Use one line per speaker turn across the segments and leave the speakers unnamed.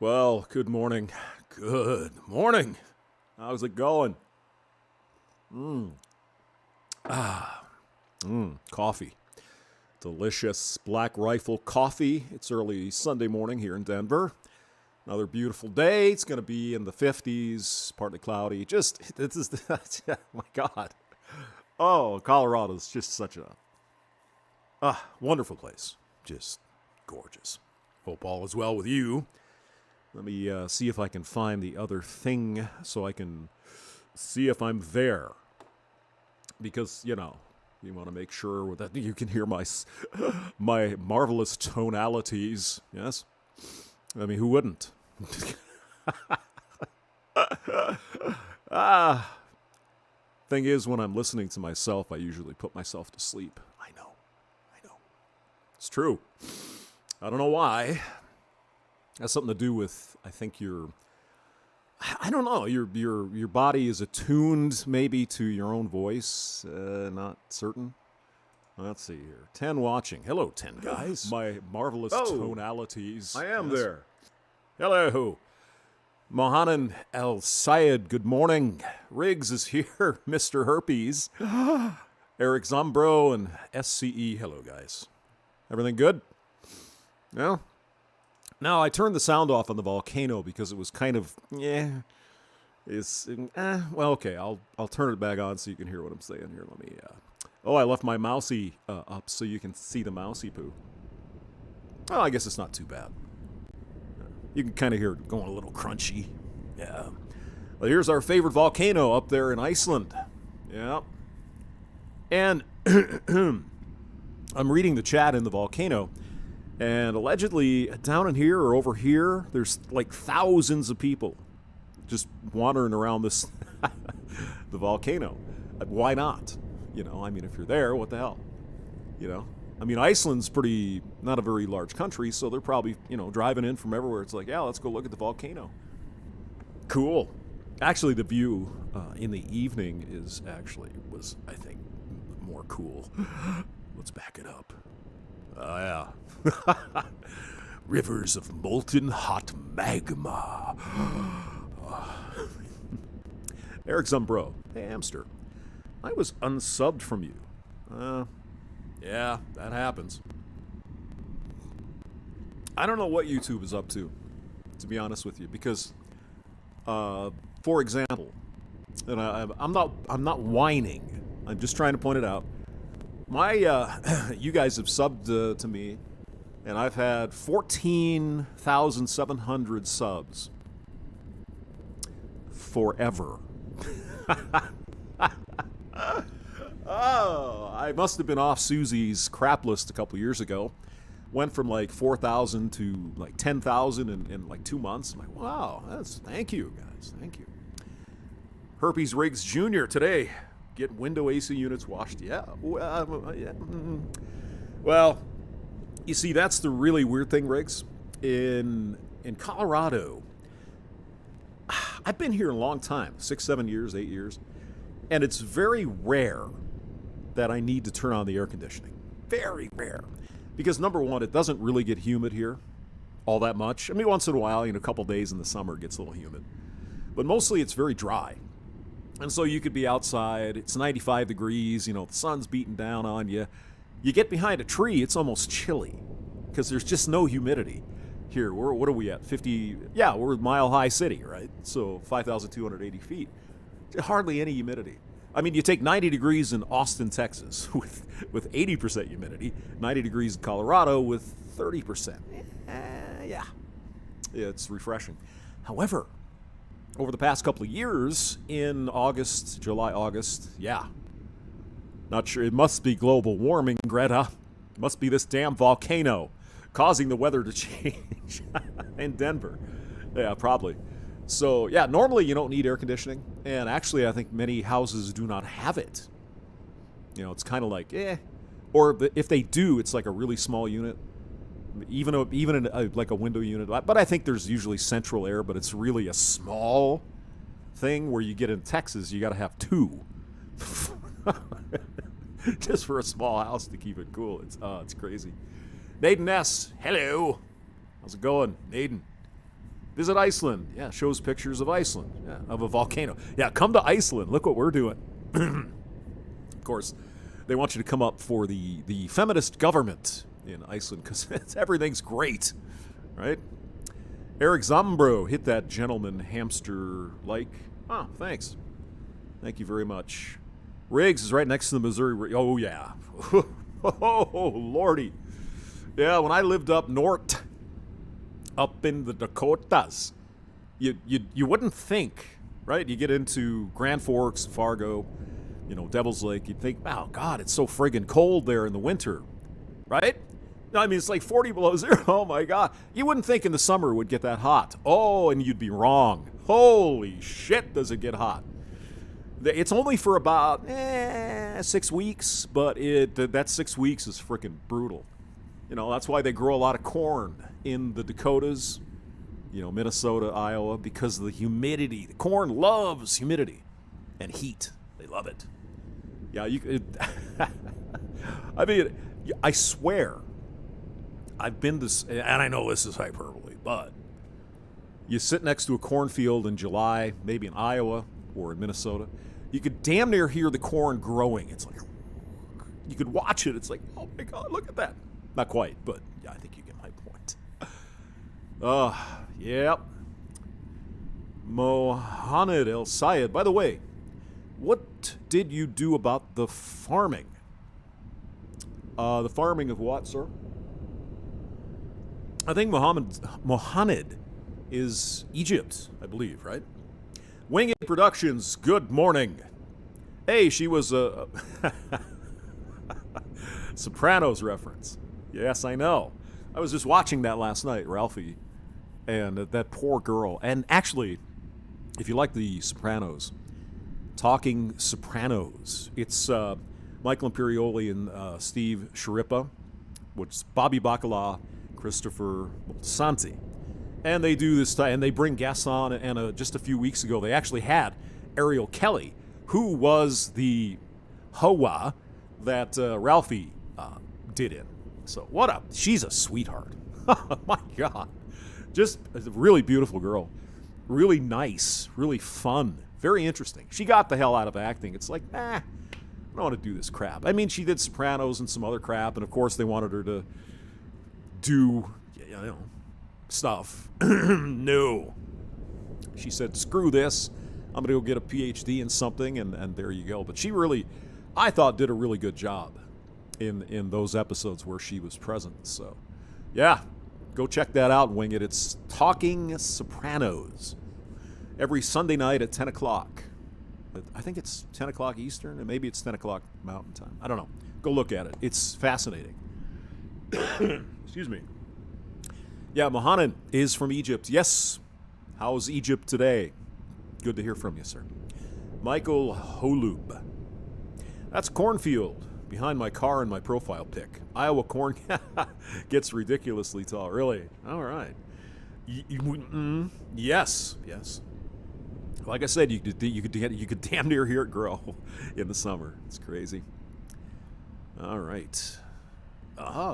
Well, good morning. Good morning. How's it going? Coffee. Delicious Black Rifle coffee. It's early Sunday morning here in Denver. Another beautiful day. It's going to be in the 50s, partly cloudy. This is, oh my God. Oh, Colorado's just such a wonderful place. Just gorgeous. Hope all is well with you. Let me see if I can find the other thing so I can see if I'm there. Because, you want to make sure that you can hear my marvelous tonalities. Yes? I mean, who wouldn't? Thing is, when I'm listening to myself, I usually put myself to sleep. I know. It's true. I don't know why. It has something to do with, I think I don't know, your body is attuned maybe to your own voice. Not certain. Let's see here. 10 watching. Hello, 10 guys. My marvelous tonalities.
I am there.
Hello. Mohanan El Sayed, good morning. Riggs is here. Mr. Herpes. Eric Zombro and SCE. Hello, guys. Everything good? No? Now, I turned the sound off on the Volcano because it was kind of, okay, I'll turn it back on so you can hear what I'm saying here. Let me, I left my mousey up so you can see the mousey poo. Well, I guess it's not too bad. You can kind of hear it going a little crunchy. Yeah. Well, here's our favorite volcano up there in Iceland. Yeah. And I'm reading the chat in the Volcano. And allegedly, down in here or over here, there's like thousands of people just wandering around the volcano. Why not? If you're there, what the hell? Iceland's not a very large country, so they're probably, driving in from everywhere. It's like, yeah, let's go look at the volcano. Cool. Actually, the view in the evening was, I think, more cool. Let's back it up. Yeah. Rivers of molten hot magma. Eric Zumbro. Hey, Hamster. I was unsubbed from you. Yeah, that happens. I don't know what YouTube is up to be honest with you, because, for example, and I'm not whining. I'm just trying to point it out. You guys have subbed to me, and I've had 14,700 subs forever. I must have been off Susie's crap list a couple years ago. Went from like 4,000 to like 10,000 in like 2 months. I'm like, wow, thank you guys, thank you. Herpes Riggs Jr. today. Get window AC units washed. Yeah. Well, you see, that's the really weird thing, Riggs. In Colorado, I've been here a long time, 6, 7 years, 8 years, and it's very rare that I need to turn on the air conditioning. Very rare. Because number one, it doesn't really get humid here all that much. I mean, once in a while, a couple days in the summer, it gets a little humid. But mostly it's very dry. And so you could be outside, it's 95 degrees, the sun's beating down on you. You get behind a tree, it's almost chilly because there's just no humidity. Here, what are we at? 50, yeah, we're Mile High City, right? So 5,280 feet. Hardly any humidity. I mean, you take 90 degrees in Austin, Texas with 80% humidity, 90 degrees in Colorado with 30%. Yeah, it's refreshing. However, over the past couple of years, in July, August, yeah. Not sure, it must be global warming, Greta. It must be this damn volcano causing the weather to change in Denver. Yeah, probably. So, yeah, normally you don't need air conditioning. And actually, I think many houses do not have it. It's kind of like, Or if they do, it's like a really small unit. Even in like a window unit. But I think there's usually central air, but it's really a small thing where you get in Texas, you got to have 2. Just for a small house to keep it cool. It's crazy. Naden S. Hello. How's it going, Naden? Visit Iceland. Yeah, shows pictures of Iceland. Yeah, of a volcano. Yeah, come to Iceland. Look what we're doing. Of course, they want you to come up for the feminist government in Iceland because everything's great, right? Eric Zambro hit that gentleman hamster like. Oh, thanks. Thank you very much. Riggs is right next to the Missouri. Oh, yeah. Oh, lordy. Yeah, when I lived up north, up in the Dakotas, you wouldn't think, right? You get into Grand Forks, Fargo, Devil's Lake, you'd think, oh, God, it's so friggin' cold there in the winter, right? No, I mean, it's like 40 below zero. Oh, my God. You wouldn't think in the summer it would get that hot. Oh, and you'd be wrong. Holy shit, does it get hot. It's only for about 6 weeks, but that 6 weeks is freaking brutal. That's why they grow a lot of corn in the Dakotas, Minnesota, Iowa, because of the humidity. The corn loves humidity and heat. They love it. Yeah, I mean, I swear, I've been this, and I know this is hyperbole, but you sit next to a cornfield in July, maybe in Iowa or in Minnesota, you could damn near hear the corn growing. It's like, you could watch it. It's like, oh my God, look at that. Not quite, but yeah, I think you get my point. Yep. Mohamed El Sayed. By the way, what did you do about the farming? The farming of what, sir? I think Mohammed is Egypt, I believe, right? Winged Productions, good morning. Hey, she was a Sopranos reference. Yes, I know. I was just watching that last night, Ralphie, and that poor girl. And actually, if you like the Sopranos, Talking Sopranos, it's Michael Imperioli and Steve Sciarippa, which is Bobby Bacala, Christopher Moltisanti. And they do this, and they bring guests on, and just a few weeks ago, they actually had Ariel Kelly, who was the Hoa that Ralphie did in. So she's a sweetheart. Oh my God. Just a really beautiful girl. Really nice, really fun, very interesting. She got the hell out of acting. It's like, I don't want to do this crap. I mean, she did Sopranos and some other crap, and of course they wanted her to do, stuff. No. She said, screw this. I'm going to go get a PhD in something, and there you go. But she really, I thought, did a really good job in those episodes where she was present. So, yeah, go check that out and wing it. It's Talking Sopranos every Sunday night at 10 o'clock. I think it's 10 o'clock Eastern, and maybe it's 10 o'clock Mountain Time. I don't know. Go look at it. It's fascinating. Excuse me. Yeah, Mohanan is from Egypt. Yes. How's Egypt today? Good to hear from you, sir. Michael Holub. That's cornfield behind my car in my profile pic. Iowa corn gets ridiculously tall. Really? All right. Yes. Like I said, you could damn near hear it grow in the summer. It's crazy. All right.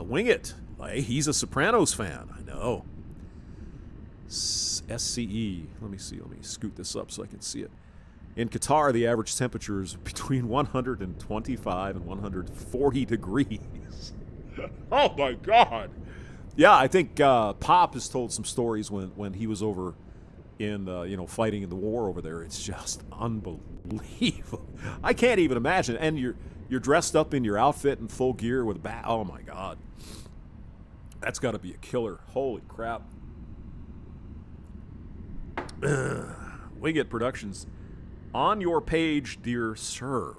Wing it. Hey, he's a Sopranos fan. I know. SCE. Let me see. Let me scoot this up so I can see it. In Qatar, the average temperature is between 125 and 140 degrees. Oh, my God. Yeah, I think Pop has told some stories when he was over in, fighting in the war over there. It's just unbelievable. I can't even imagine. And you're dressed up in your outfit in full gear with a bat. Oh, my God. That's got to be a killer. Holy crap. Wingit Productions. On your page, dear sir.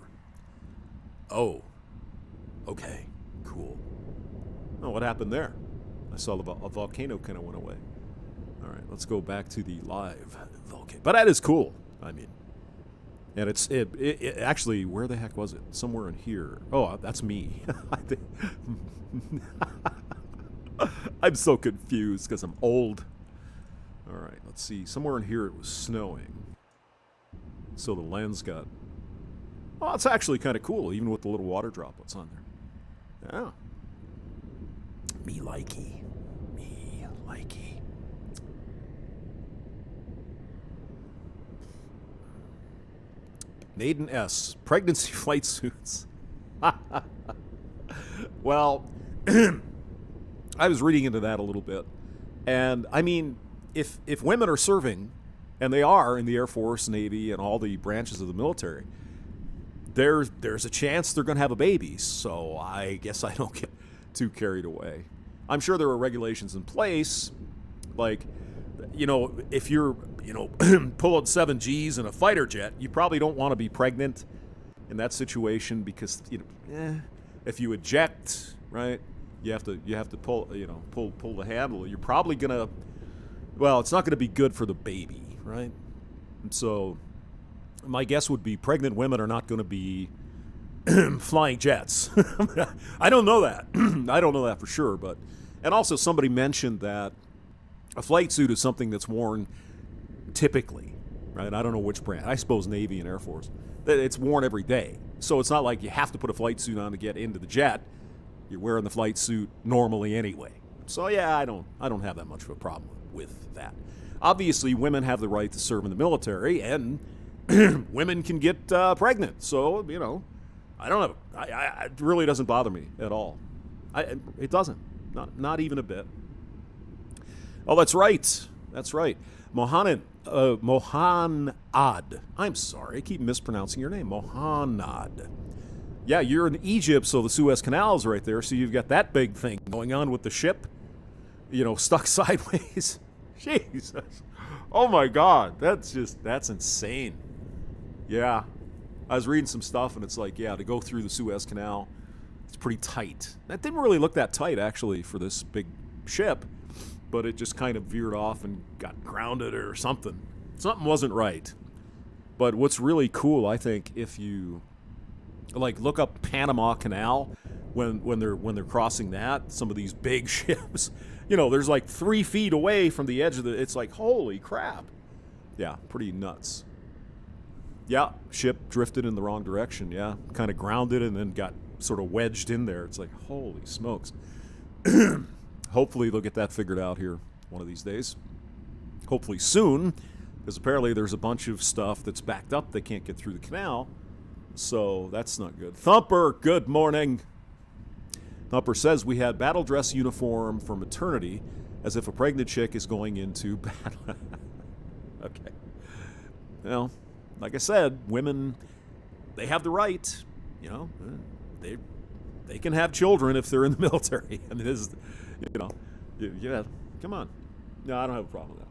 Oh. Okay. Cool. Oh, what happened there? I saw a volcano kind of went away. All right, let's go back to the live volcano. But that is cool. I mean, and it actually, where the heck was it? Somewhere in here. Oh, that's me. I'm so confused because I'm old. All right, let's see. Somewhere in here it was snowing. So the lens got... Oh, it's actually kind of cool, even with the little water droplets on there. Yeah. Me likey. Maiden S. Pregnancy flight suits. Well, I was reading into that a little bit. And, I mean, if women are serving, and they are in the Air Force, Navy, and all the branches of the military, there's a chance they're going to have a baby. So I guess I don't get too carried away. I'm sure there are regulations in place, like, if you're, pulling 7 Gs in a fighter jet, you probably don't want to be pregnant in that situation because, if you eject, right, you have to pull the handle. You're probably gonna, it's not gonna be good for the baby, right? And so, my guess would be pregnant women are not going to be flying jets. I don't know that. I don't know that for sure, and also somebody mentioned that a flight suit is something that's worn typically, right? I don't know which brand. I suppose Navy and Air Force. It's worn every day. So it's not like you have to put a flight suit on to get into the jet. You're wearing the flight suit normally anyway. So yeah, I don't have that much of a problem with that. Obviously, women have the right to serve in the military, and women can get pregnant. So, I don't know. It really doesn't bother me at all. It doesn't. Not even a bit. Oh, that's right. That's right. Mohanad. I'm sorry. I keep mispronouncing your name. Mohanad. Yeah, you're in Egypt, so the Suez Canal is right there. So you've got that big thing going on with the ship, stuck sideways. Jesus. Oh, my God. That's insane. Yeah. I was reading some stuff, and it's like, to go through the Suez Canal, it's pretty tight. That didn't really look that tight, actually, for this big ship, but it just kind of veered off and got grounded or something. Something wasn't right. But what's really cool, I think, if you look up Panama Canal when they're crossing that, some of these big ships, there's 3 feet away from the edge of it's like, holy crap. Yeah, pretty nuts. Yeah, ship drifted in the wrong direction, yeah. Kind of grounded and then got sort of wedged in there. It's like, holy smokes. Hopefully they'll get that figured out here one of these days. Hopefully soon, because apparently there's a bunch of stuff that's backed up they can't get through the canal. So that's not good. Thumper, good morning. Thumper says we had battle dress uniform for maternity as if a pregnant chick is going into battle. Okay. Well, like I said, women, they have the right, they can have children if they're in the military. I mean, this is, come on. No, I don't have a problem with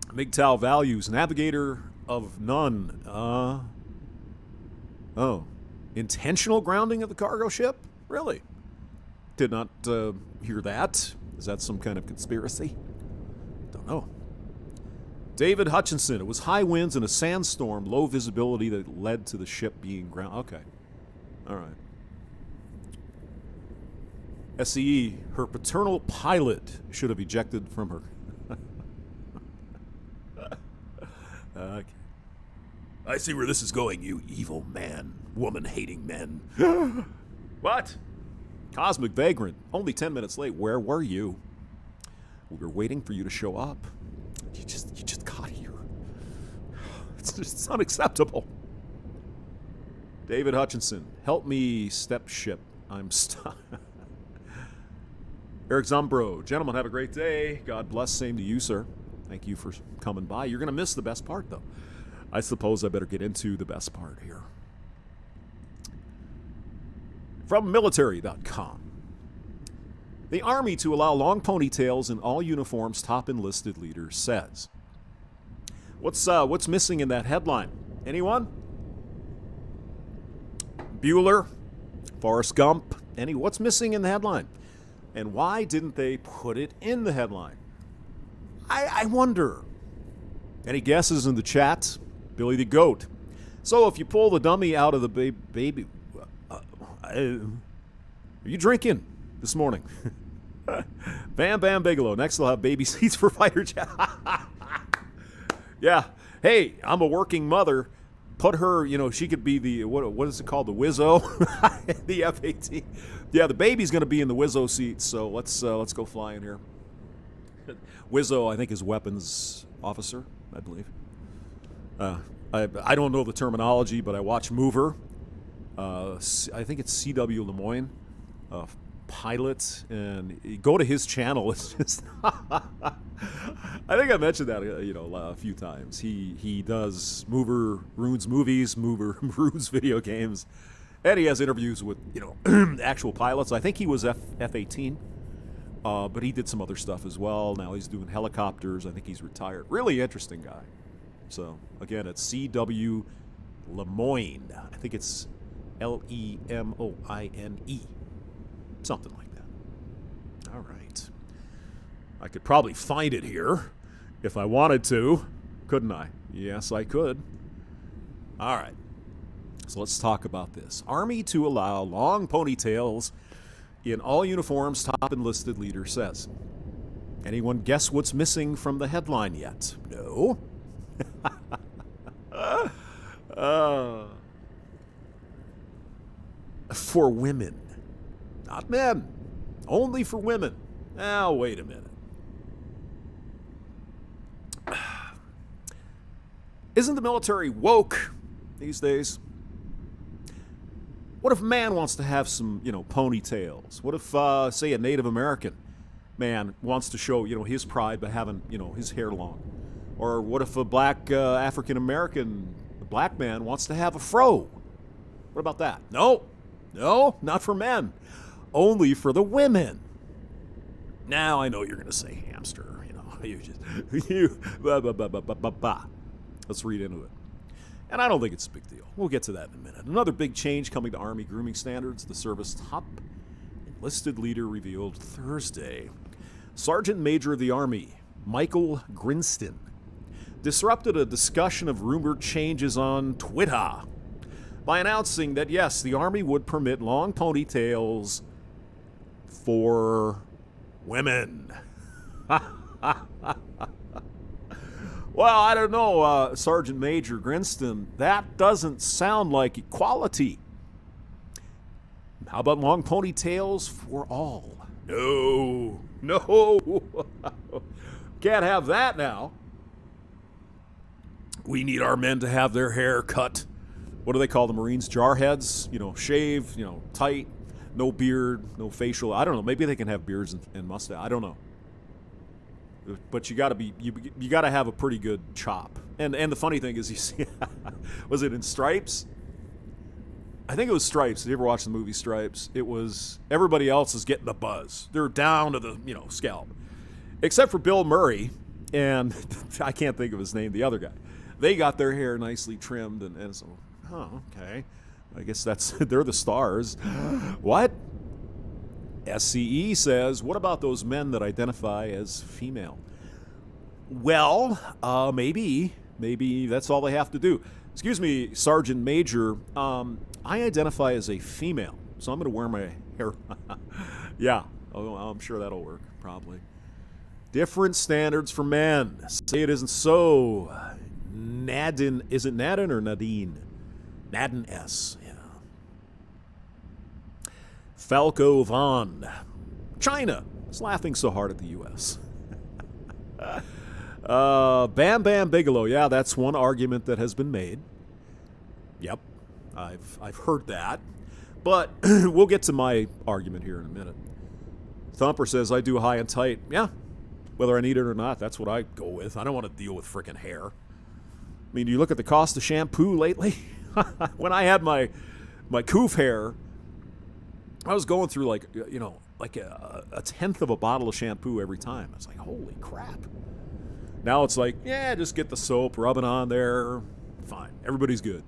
that. MGTOW values, navigator of none. Intentional grounding of the cargo ship? Really? Did not hear that. Is that some kind of conspiracy? Don't know. David Hutchinson, it was high winds and a sandstorm, low visibility that led to the ship being grounded. Okay. All right. SCE, her paternal pilot should have ejected from her. Okay. I see where this is going, you evil man, woman-hating men. What? Cosmic Vagrant, only 10 minutes late. Where were you? We were waiting for you to show up. You just got here. It's unacceptable. David Hutchinson, help me step ship. I'm stuck. Eric Zumbro, gentlemen, have a great day. God bless. Same to you, sir. Thank you for coming by. You're going to miss the best part, though. I suppose I better get into the best part here. From military.com. The Army to allow long ponytails in all uniforms, top enlisted leader says. What's missing in that headline? Anyone? Bueller? Forrest Gump? What's missing in the headline? And why didn't they put it in the headline? I wonder. Any guesses in the chat? Billy the Goat. So if you pull the dummy out of the baby... are you drinking this morning? Bam Bam Bigelow. Next they'll have baby seats for fighter jet. Yeah. Hey, I'm a working mother. Put her, she could be the, what is it called? The Wizzo? The F-18. Yeah, the baby's going to be in the Wizzo seat, so let's go flying here. Wizzo, I think, is weapons officer, I believe. I don't know the terminology, but I watch Mover. I think it's CW Lemoyne, pilot, and you go to his channel. It's just I think I mentioned that a few times. He does Mover ruins movies, Mover ruins video games, and he has interviews with actual pilots. I think he was F-18, but he did some other stuff as well. Now he's doing helicopters. I think he's retired. Really interesting guy. So again, it's CW Lemoyne. I think it's Lemoine, something like that. All right. I could probably find it here if I wanted to, couldn't I? Yes, I could. All right. So let's talk about this. Army to allow long ponytails in all uniforms, top enlisted leader says. Anyone guess what's missing from the headline yet? No? For women. Not men. Only for women. Now, wait a minute. Isn't the military woke these days? What if a man wants to have some, ponytails? What if, say, a Native American man wants to show, his pride by having, his hair long? Or what if a black African American black man wants to have a fro? What about that? No, not for men. Only for the women. Now I know you're going to say hamster. Let's read into it. And I don't think it's a big deal. We'll get to that in a minute. Another big change coming to Army grooming standards. The service top enlisted leader revealed Thursday. Sergeant Major of the Army, Michael Grinston, disrupted a discussion of rumored changes on Twitter by announcing that, yes, the Army would permit long ponytails for women. Well, I don't know, Sergeant Major Grinston. That doesn't sound like equality. How about long ponytails for all? No. Can't have that now. We need our men to have their hair cut. What do they call the Marines? Jarheads? Shave, tight, no beard, no facial. I don't know. Maybe they can have beards and mustache. I don't know. But you gotta have a pretty good chop. And the funny thing is, you see, was it in Stripes? I think it was Stripes. Did you ever watch the movie Stripes? It was everybody else is getting the buzz. They're down to the scalp, except for Bill Murray and I can't think of his name. The other guy, they got their hair nicely trimmed and so. Oh, okay. I guess they're the stars. What? SCE says, what about those men that identify as female? Well, maybe that's all they have to do. Excuse me, Sergeant Major. I identify as a female, so I'm going to wear my hair. Yeah, I'm sure that'll work, probably. Different standards for men. Say it isn't so. Nadine, is it Nadine or Nadine? Nadine S. Yeah. Falco Vaughn. China is laughing so hard at the U.S. Bam Bam Bigelow. Yeah, that's one argument that has been made. Yep, I've heard that. But we'll get to my argument here in a minute. Thumper says, I do high and tight. Yeah, whether I need it or not, that's what I go with. I don't want to deal with frickin' hair. I mean, do you look at the cost of shampoo lately? When I had my coof hair, I was going through like a tenth of a bottle of shampoo every time. I was like, holy crap. Now it's like, yeah, just get the soap, rub it on there. Fine. Everybody's good.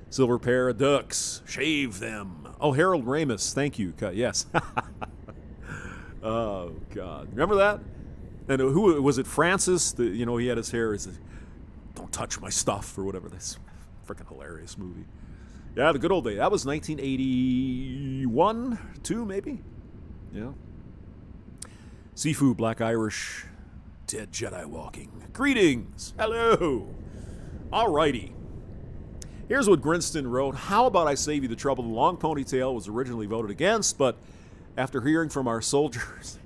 Silver pair of ducks. Shave them. Oh, Harold Ramis. Thank you. Yes. Oh, God. Remember that? And who was it? Francis? He had his hair. He said, don't touch my stuff or whatever. This freaking hilarious movie. Yeah, the good old days. That was 1981, 2 maybe? Yeah. Sifu, Black Irish, Dead Jedi Walking. Greetings. Hello. Alrighty. Here's what Grinston wrote. How about I save you the trouble? The long ponytail was originally voted against, but after hearing from our soldiers,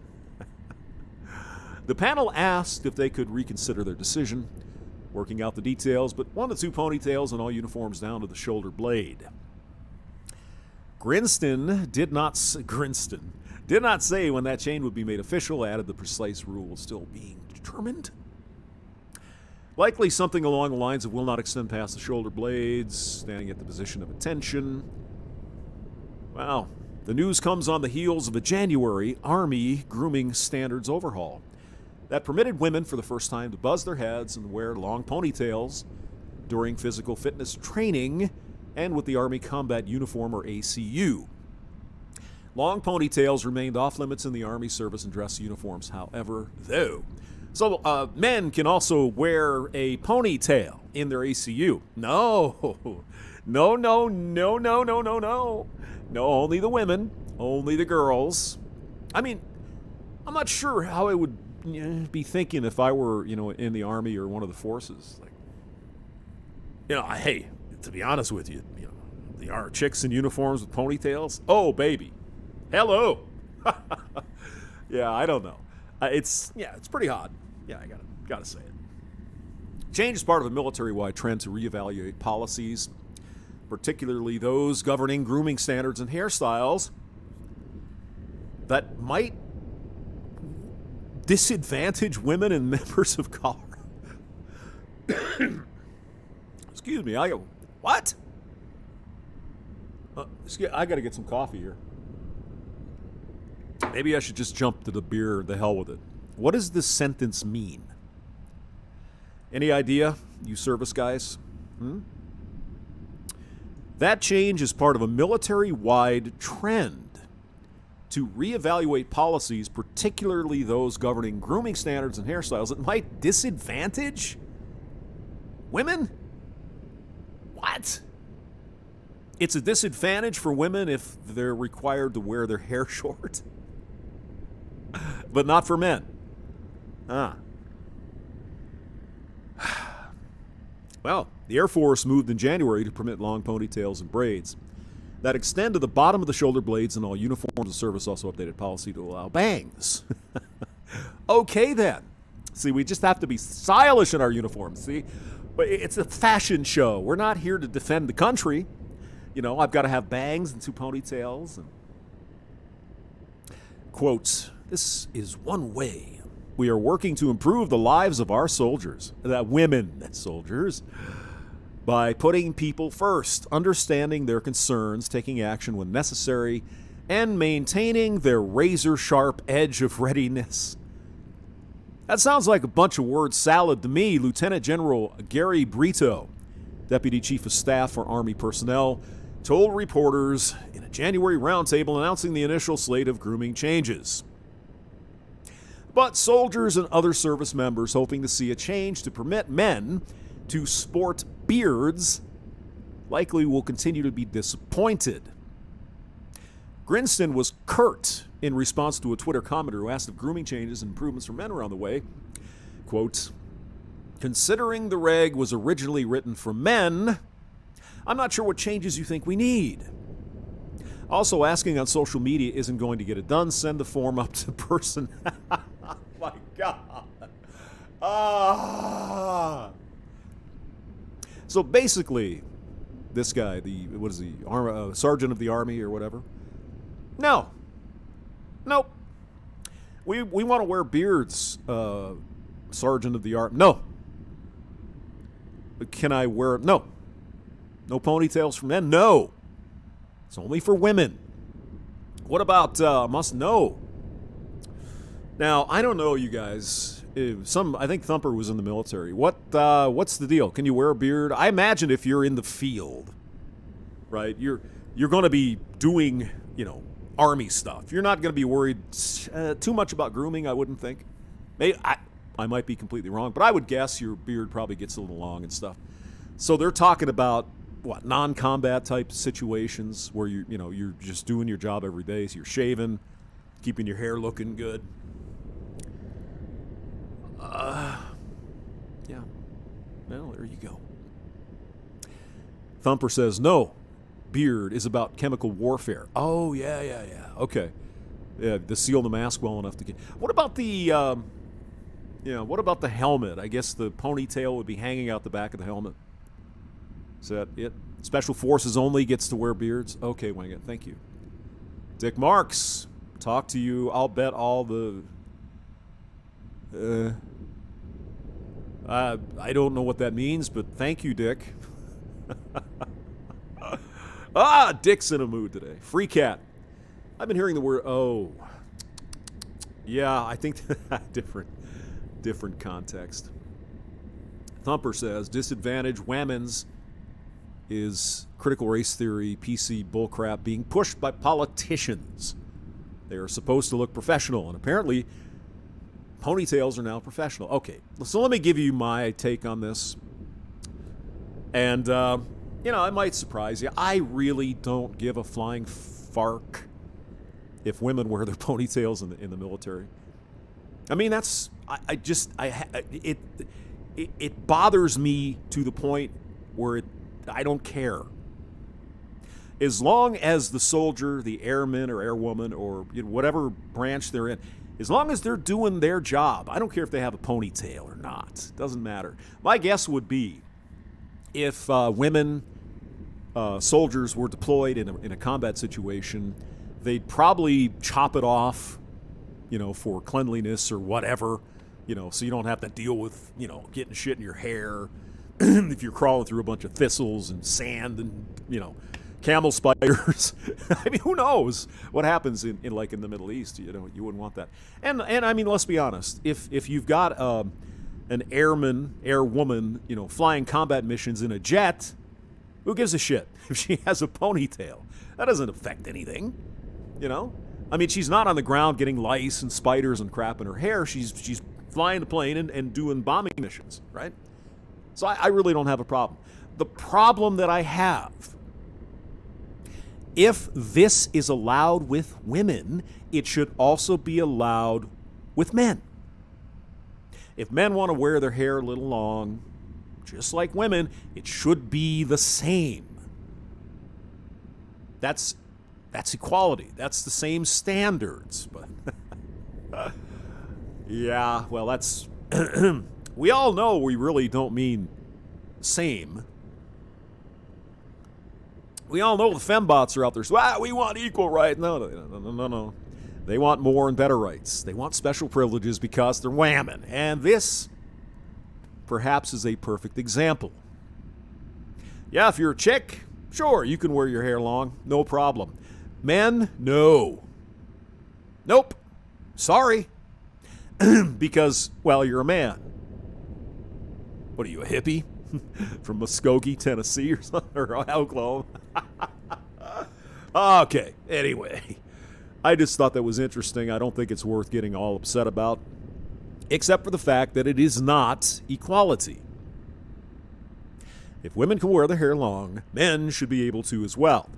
the panel asked if they could reconsider their decision. working out the details, but 1 to 2 ponytails and all uniforms down to the shoulder blade. Grinston did not say when that change would be made official, added the precise rule still being determined. Likely something along the lines of will not extend past the shoulder blades, standing at the position of attention. Wow. The news comes on the heels of a January Army grooming standards overhaul that permitted women for the first time to buzz their heads and wear long ponytails during physical fitness training and with the Army Combat Uniform, or ACU. Long ponytails remained off limits in the Army service and dress uniforms, however, though. So men can also wear a ponytail in their ACU. No, only the women, only the girls. I mean, I'm not sure how I would be thinking if I were, in the Army or one of the forces. Like, hey, to be honest with you, there are chicks in uniforms with ponytails. Oh, baby. Hello. Yeah, I don't know. It's pretty hot. Yeah, I gotta say it. Change is part of a military-wide trend to reevaluate policies, particularly those governing grooming standards and hairstyles that might disadvantage women and members of Colorado. Excuse me, what? I gotta get some coffee here. Maybe I should just jump to the beer. The hell with it. What does this sentence mean? Any idea, you service guys? That change is part of a military-wide trend to reevaluate policies, particularly those governing grooming standards and hairstyles that might disadvantage women? What? It's a disadvantage for women if they're required to wear their hair short, but not for men. Well, the Air Force moved in January to permit long ponytails and braids that extend to the bottom of the shoulder blades, and all uniforms of service also updated policy to allow bangs. Okay, then. See, we just have to be stylish in our uniforms, see? But it's a fashion show. We're not here to defend the country. I've got to have bangs and 2 ponytails. And quote, this is one way we are working to improve the lives of our soldiers, women soldiers, by putting people first, understanding their concerns, taking action when necessary, and maintaining their razor-sharp edge of readiness. That sounds like a bunch of word salad to me. Lieutenant General Gary Brito, Deputy Chief of Staff for Army Personnel, told reporters in a January roundtable announcing the initial slate of grooming changes. But soldiers and other service members hoping to see a change to permit men to sport beards likely will continue to be disappointed. Grinston was curt in response to a Twitter commenter who asked if grooming changes and improvements for men around the way. Quote, considering the reg was originally written for men, I'm not sure what changes you think we need. Also, asking on social media isn't going to get it done. Send the form up to person. Oh my God. So basically, this guy, Sergeant of the Army or whatever? No. Nope. We want to wear beards, Sergeant of the Army. No. Can I wear... No. No ponytails for men? No. It's only for women. What about must know? Now, I don't know, you guys. I think Thumper was in the military. What's the deal? Can you wear a beard? I imagine if you're in the field, right? You're going to be doing, Army stuff. You're not going to be worried too much about grooming, I wouldn't think. Maybe I might be completely wrong, but I would guess your beard probably gets a little long and stuff. So they're talking about non-combat type situations where you're just doing your job every day. So you're shaving, keeping your hair looking good. Yeah. Well, there you go. Thumper says, no, beard is about chemical warfare. Oh, yeah. Okay. Yeah, to seal the mask well enough to get... What about the Yeah, what about the helmet? I guess the ponytail would be hanging out the back of the helmet. Is that it? Special Forces only gets to wear beards? Okay, Wingit, thank you. Dick Marks, talk to you. I'll bet all the... I don't know what that means, but thank you, Dick. Dick's in a mood today. Free cat. I've been hearing the word, oh. Yeah, I think different context. Thumper says, disadvantage whammons is critical race theory, PC bullcrap being pushed by politicians. They are supposed to look professional, and apparently ponytails are now professional. Okay, so let me give you my take on this. And, it might surprise you. I really don't give a flying fark if women wear their ponytails in the military. I mean, it bothers me to the point where I don't care. As long as the soldier, the airman or airwoman or whatever branch they're in, as long as they're doing their job, I don't care if they have a ponytail or not. It doesn't matter. My guess would be if women soldiers were deployed in a combat situation, they'd probably chop it off, for cleanliness or whatever, so you don't have to deal with, getting shit in your hair if you're crawling through a bunch of thistles and sand and, camel spiders. I mean, who knows what happens in the Middle East? You wouldn't want that. And I mean, let's be honest. If you've got an airwoman, flying combat missions in a jet, who gives a shit if she has a ponytail? That doesn't affect anything, I mean, she's not on the ground getting lice and spiders and crap in her hair. She's flying the plane and doing bombing missions, right? So I really don't have a problem. The problem that I have, if this is allowed with women, it should also be allowed with men. If men want to wear their hair a little long, just like women, it should be the same. That's equality. That's the same standards. But yeah, well, that's we all know we really don't mean same. We all know the fembots are out there. So, we want equal rights. No. They want more and better rights. They want special privileges because they're whamming. And this, perhaps, is a perfect example. Yeah, if you're a chick, sure, you can wear your hair long. No problem. Men, no. Nope. Sorry. Because, well, you're a man. What are you, a hippie? From Muskogee, Tennessee or something, or Oklahoma? Okay, anyway. I just thought that was interesting. I don't think it's worth getting all upset about, except for the fact that it is not equality. If women can wear their hair long, men should be able to as well.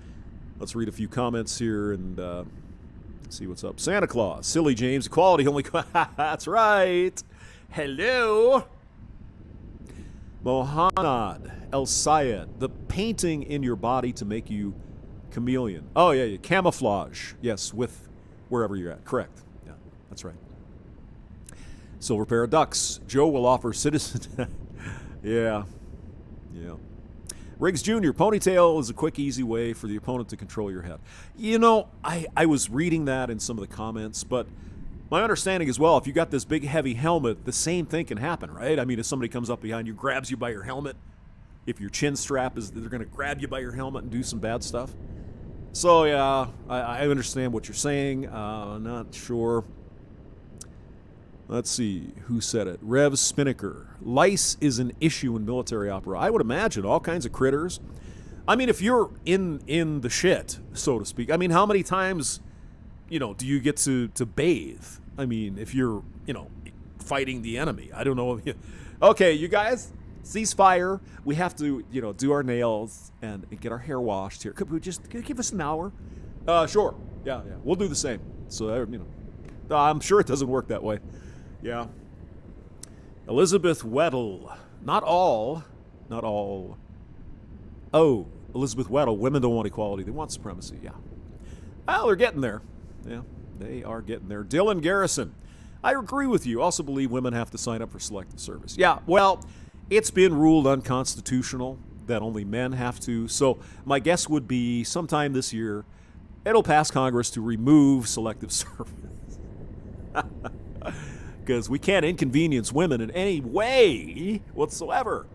Let's read a few comments here and see what's up. Santa Claus, silly James, equality only. That's right. Hello. Mohanad El Sayed, the painting in your body to make you chameleon. Oh, yeah, camouflage. Yes, with wherever you're at. Correct. Yeah, that's right. Silver pair of ducks. Joe will offer citizen. Yeah. Riggs Jr., ponytail is a quick, easy way for the opponent to control your head. I was reading that in some of the comments, but my understanding is, well, if you got this big, heavy helmet, the same thing can happen, right? I mean, if somebody comes up behind you, grabs you by your helmet, if your chin strap is, they're going to grab you by your helmet and do some bad stuff. So, yeah, I understand what you're saying. Not sure. Let's see, who said it? Rev Spinnaker. Lice is an issue in military opera. I would imagine all kinds of critters. I mean, if you're in the shit, so to speak, I mean, how many times, do you get to bathe? I mean, if you're, fighting the enemy. I don't know. Okay, you guys, ceasefire. We have to, do our nails and get our hair washed here. Could we just give us an hour? Sure. Yeah. We'll do the same. So, I'm sure it doesn't work that way. Yeah. Elizabeth Weddle. Not all. Oh, Elizabeth Weddle. Women don't want equality. They want supremacy. Yeah. Well, they're getting there. Yeah, they are getting there. Dylan Garrison. I agree with you. Also believe women have to sign up for selective service. Yeah, well, it's been ruled unconstitutional that only men have to. So my guess would be sometime this year, it'll pass Congress to remove selective service. Because we can't inconvenience women in any way whatsoever.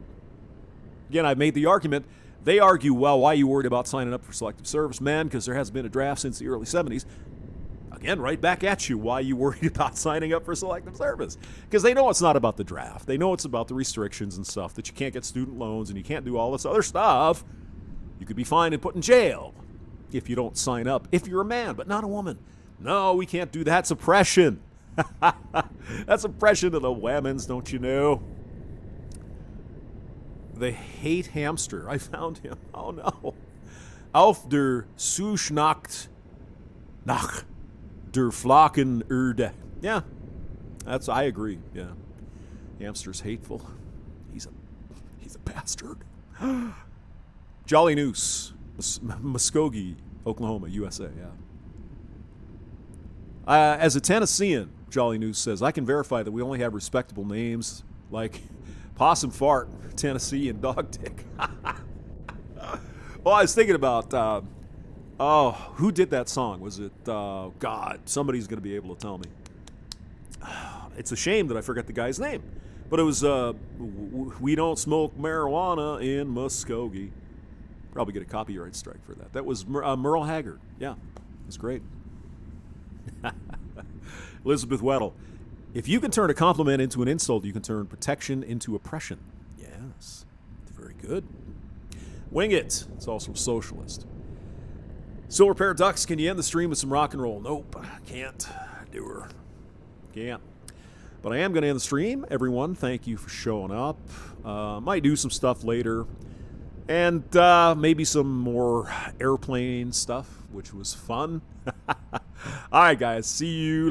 Again, I've made the argument. They argue, well, why are you worried about signing up for selective service, men? Because there hasn't been a draft since the early 70s. Again, right back at you. Why are you worried about signing up for selective service? Because they know it's not about the draft. They know it's about the restrictions and stuff, that you can't get student loans and you can't do all this other stuff. You could be fined and put in jail if you don't sign up, if you're a man, but not a woman. No, we can't do that. That's oppression. That's oppression of the women's, don't you know? They hate hamster. I found him. Oh, no. Auf der Suchnacht nach der Flocken Erde. Yeah, I agree. Yeah, hamster's hateful. He's a bastard. Jolly Noose, Muskogee, Oklahoma, USA. Yeah. As a Tennessean, Jolly Noose says, I can verify that we only have respectable names like Possum Fart, Tennessee, and Dog Dick. Well, I was thinking about, who did that song? Was it, God, somebody's going to be able to tell me. It's a shame that I forgot the guy's name. But it was, We Don't Smoke Marijuana in Muskogee. Probably get a copyright strike for that. That was Merle Haggard. Yeah, it's great. Elizabeth Weddle. If you can turn a compliment into an insult, you can turn protection into oppression. Yes, it's very good. Wing It. It's also a socialist. Silver Pair of Ducks, can you end the stream with some rock and roll? Nope, can't do her. Can't. But I am going to end the stream. Everyone, thank you for showing up. Might do some stuff later. And maybe some more airplane stuff, which was fun. All right, guys. See you